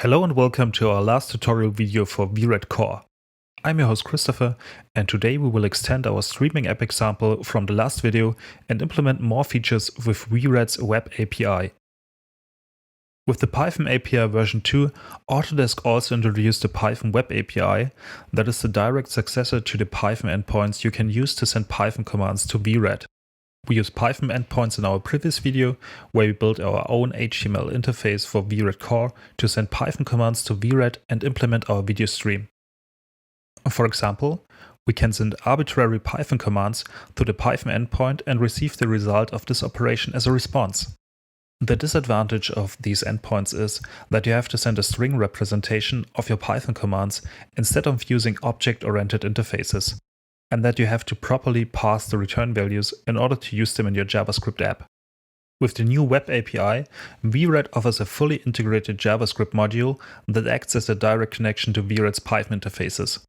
Hello and welcome to our last tutorial video for VRED Core. I'm your host Christopher, and today we will extend our streaming app example from the last video and implement more features with VRED's Web API. With the Python API version 2, Autodesk also introduced the Python Web API, that is the direct successor to the Python endpoints you can use to send Python commands to VRED. We used Python endpoints in our previous video, where we built our own HTML interface for VRED Core to send Python commands to VRED and implement our video stream. For example, we can send arbitrary Python commands to the Python endpoint and receive the result of this operation as a response. The disadvantage of these endpoints is that you have to send a string representation of your Python commands instead of using object-oriented interfaces, and that you have to properly pass the return values in order to use them in your JavaScript app. With the new Web API, VRED offers a fully integrated JavaScript module that acts as a direct connection to VRED's Python interfaces.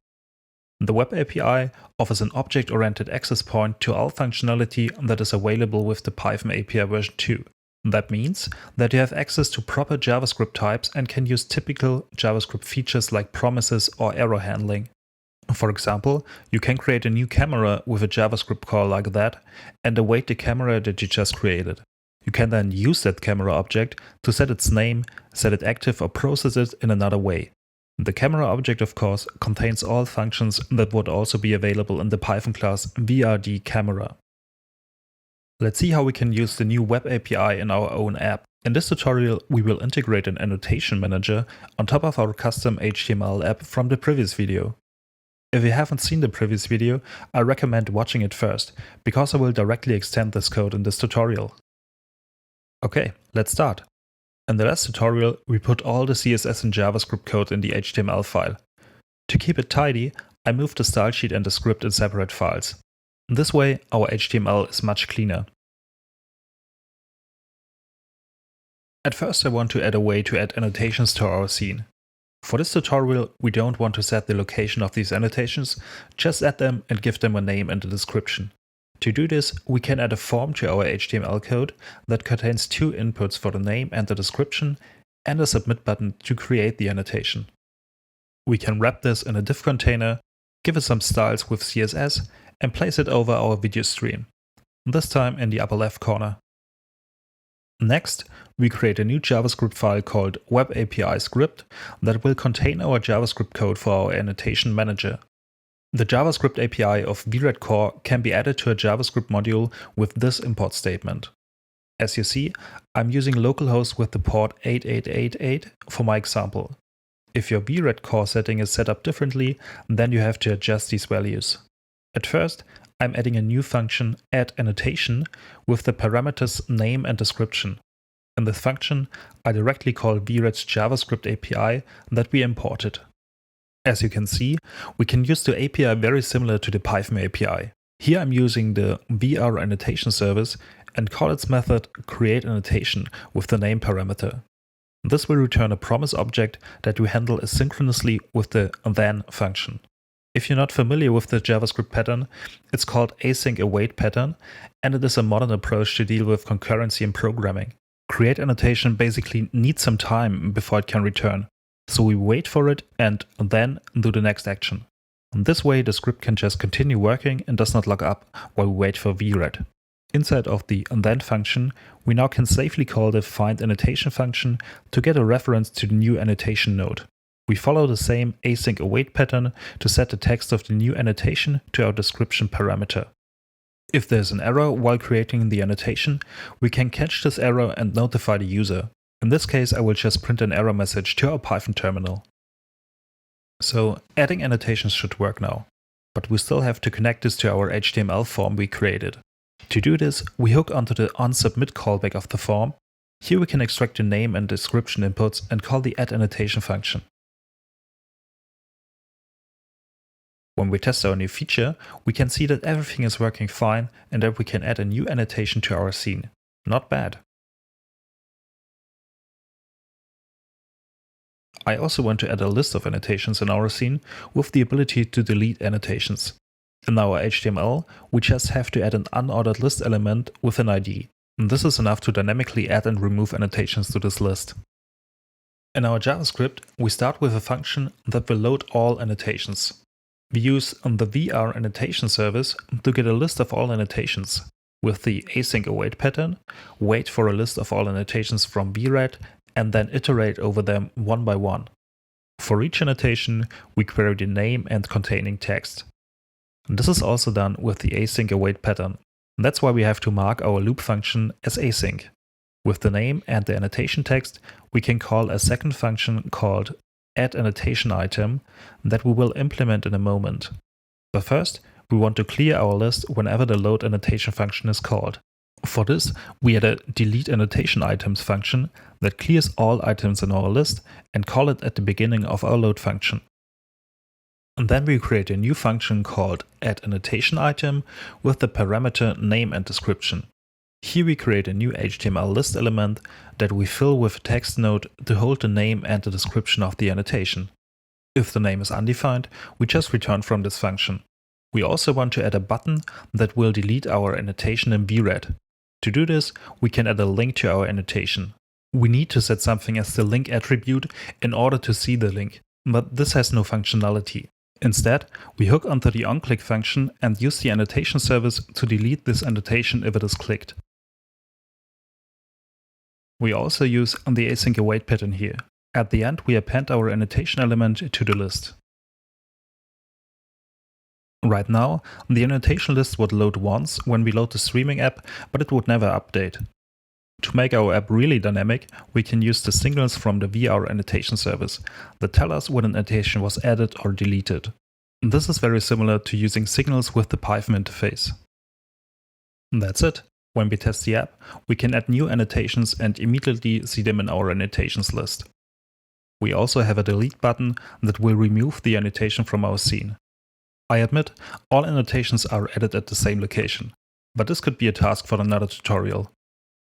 The Web API offers an object-oriented access point to all functionality that is available with the Python API version 2. That means that you have access to proper JavaScript types and can use typical JavaScript features like promises or error handling. For example, you can create a new camera with a JavaScript call like that and await the camera that you just created. You can then use that camera object to set its name, set it active, or process it in another way. The camera object, of course, contains all functions that would also be available in the Python class VRED Camera. Let's see how we can use the new Web API in our own app. In this tutorial, we will integrate an annotation manager on top of our custom HTML app from the previous video. If you haven't seen the previous video, I recommend watching it first, because I will directly extend this code in this tutorial. Okay, let's start. In the last tutorial, we put all the CSS and JavaScript code in the HTML file. To keep it tidy, I moved the style sheet and the script in separate files. This way, our HTML is much cleaner. At first, I want to add a way to add annotations to our scene. For this tutorial, we don't want to set the location of these annotations, just add them and give them a name and a description. To do this, we can add a form to our HTML code that contains two inputs for the name and the description, and a submit button to create the annotation. We can wrap this in a div container, give it some styles with CSS, and place it over our video stream, this time in the upper left corner. Next, we create a new JavaScript file called WebAPI Script that will contain our JavaScript code for our annotation manager. The JavaScript API of VRED Core can be added to a JavaScript module with this import statement. As you see, I'm using localhost with the port 8888 for my example. If your VRED Core setting is set up differently, then you have to adjust these values. At first, I'm adding a new function, add annotation, with the parameters name and description. In this function, I directly call VRED's JavaScript API that we imported. As you can see, we can use the API very similar to the Python API. Here I'm using the VR annotation service and call its method createAnnotation with the name parameter. This will return a promise object that we handle asynchronously with the then function. If you're not familiar with the JavaScript pattern, it's called Async Await pattern, and it is a modern approach to deal with concurrency in programming. createAnnotation basically needs some time before it can return, so we wait for it and then do the next action. In this way, the script can just continue working and does not log up while we wait for VRED. Inside of the then function, we now can safely call the findAnnotation function to get a reference to the new annotation node. We follow the same async await pattern to set the text of the new annotation to our description parameter. If there's an error while creating the annotation, we can catch this error and notify the user. In this case, I will just print an error message to our Python terminal. So adding annotations should work now, but we still have to connect this to our HTML form we created. To do this, we hook onto the onSubmit callback of the form. Here we can extract the name and description inputs and call the addAnnotation function. When we test our new feature, we can see that everything is working fine and that we can add a new annotation to our scene. Not bad. I also want to add a list of annotations in our scene with the ability to delete annotations. In our HTML, we just have to add an unordered list element with an ID. And this is enough to dynamically add and remove annotations to this list. In our JavaScript, we start with a function that will load all annotations. We use the VR annotation service to get a list of all annotations. With the async await pattern, wait for a list of all annotations from VRED and then iterate over them one by one. For each annotation, we query the name and containing text. This is also done with the async await pattern. That's why we have to mark our loop function as async. With the name and the annotation text, we can call a second function called addAnnotationItem that we will implement in a moment. But first, we want to clear our list whenever the load annotation function is called. For this, we add a deleteAnnotationItems function that clears all items in our list and call it at the beginning of our load function. And then we create a new function called addAnnotationItem with the parameter name and description. Here we create a new HTML list element that we fill with a text node to hold the name and the description of the annotation. If the name is undefined, we just return from this function. We also want to add a button that will delete our annotation in VRED. To do this, we can add a link to our annotation. We need to set something as the link attribute in order to see the link, but this has no functionality. Instead, we hook onto the onClick function and use the annotation service to delete this annotation if it is clicked. We also use the async await pattern here. At the end, we append our annotation element to the list. Right now, the annotation list would load once when we load the streaming app, but it would never update. To make our app really dynamic, we can use the signals from the VR annotation service that tell us when an annotation was added or deleted. This is very similar to using signals with the Python interface. That's it. When we test the app, we can add new annotations and immediately see them in our annotations list. We also have a delete button that will remove the annotation from our scene. I admit, all annotations are added at the same location, but this could be a task for another tutorial.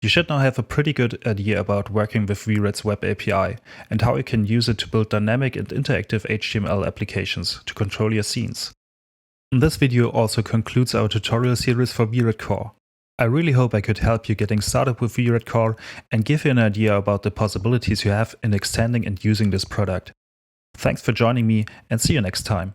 You should now have a pretty good idea about working with VRED's web API and how you can use it to build dynamic and interactive HTML applications to control your scenes. This video also concludes our tutorial series for VRED Core. I really hope I could help you getting started with VRED Core and give you an idea about the possibilities you have in extending and using this product. Thanks for joining me and see you next time.